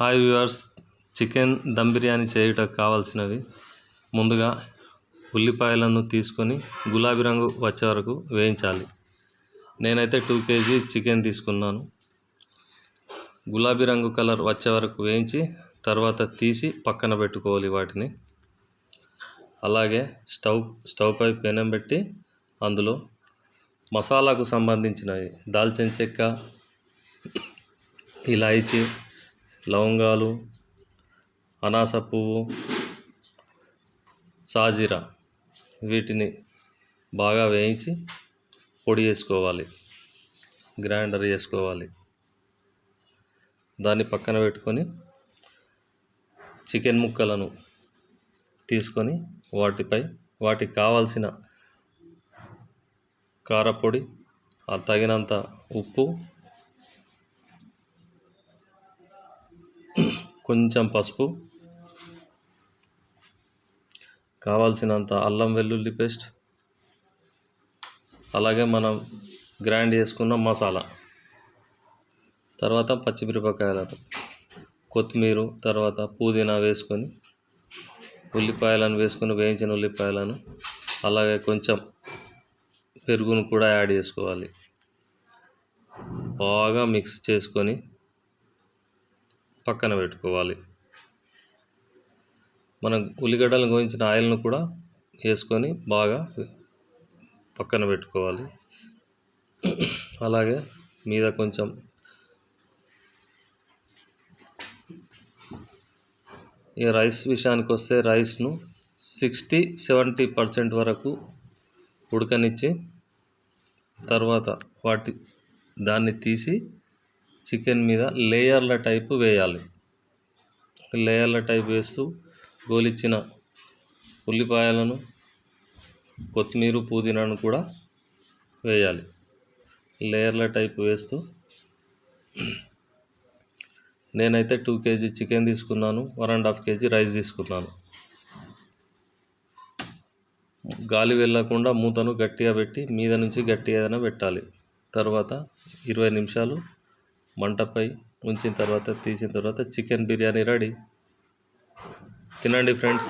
Hi viewers, chicken dum biryani చేయుటకు కావాల్సినవి ముందుగా ఉల్లిపాయలను తీసుకొని గులాబీ రంగు వచ్చే వరకు వేయించాలి. నేనైతే 2 kg చికెన్ తీసుకున్నాను. గులాబీ రంగు కలర్ వచ్చే వరకు వేయించి తర్వాత తీసి పక్కన పెట్టుకోవాలి వాటిని. అలాగే స్టవ్ పై పెనం పెట్టి అందులో మసాలాకు సంబంధించినవి దాల్చిన చెక్క, ఇలాయచీ, లవంగాలు, అనాస పువ్వు, సాజీరా వీటిని బాగా వేయించి పొడి చేసుకోవాలి, గ్రైండర్ చేసుకోవాలి. దాన్ని పక్కన పెట్టుకొని చికెన్ ముక్కలను తీసుకొని వాటికి కావాల్సిన కారపొడి, తగినంత ఉప్పు, కొంచెం పసుపు, కావాల్సినంత అల్లం వెల్లుల్లి పేస్ట్, అలాగే మనం గ్రైండ్ చేసుకున్న మసాలా, తర్వాత పచ్చిమిరపకాయలను, కొత్తిమీర, తర్వాత పుదీనా వేసుకొని ఉల్లిపాయలను వేసుకొని వేయించిన ఉల్లిపాయలను, అలాగే కొంచెం పెరుగును కూడా యాడ్ చేసుకోవాలి. బాగా మిక్స్ చేసుకొని పక్కన పెట్టుకోవాలి. మనం ఉల్లిగడ్డలు గోయించిన ఆయిల్ను కూడా వేసుకొని బాగా పక్కన పెట్టుకోవాలి. అలాగే మీద కొంచెం ఈ రైస్ విషయానికి వస్తే రైస్ను 60-70% వరకు ఉడకనిచ్చి తర్వాత దాన్ని తీసి చికెన్ మీద లేయర్ల టైపు వేయాలి. లేయర్ల టైప్ వేస్తూ గోలిచ్చిన ఉల్లిపాయలను, కొత్తిమీర, పుదీనాను కూడా వేయాలి. లేయర్ల టైప్ వేస్తూ నేనైతే 2 kg చికెన్ తీసుకున్నాను, 1.5 kg రైస్ తీసుకున్నాను. గాలి వెళ్ళకుండా మూతను గట్టిగా పెట్టి మీద నుంచి గట్టిగా ఏదైనా పెట్టాలి. తర్వాత 20 నిమిషాలు మంటపై ఉంచిన తర్వాత తీసిన తర్వాత చికెన్ బిర్యానీ రెడీ. తినండి ఫ్రెండ్స్.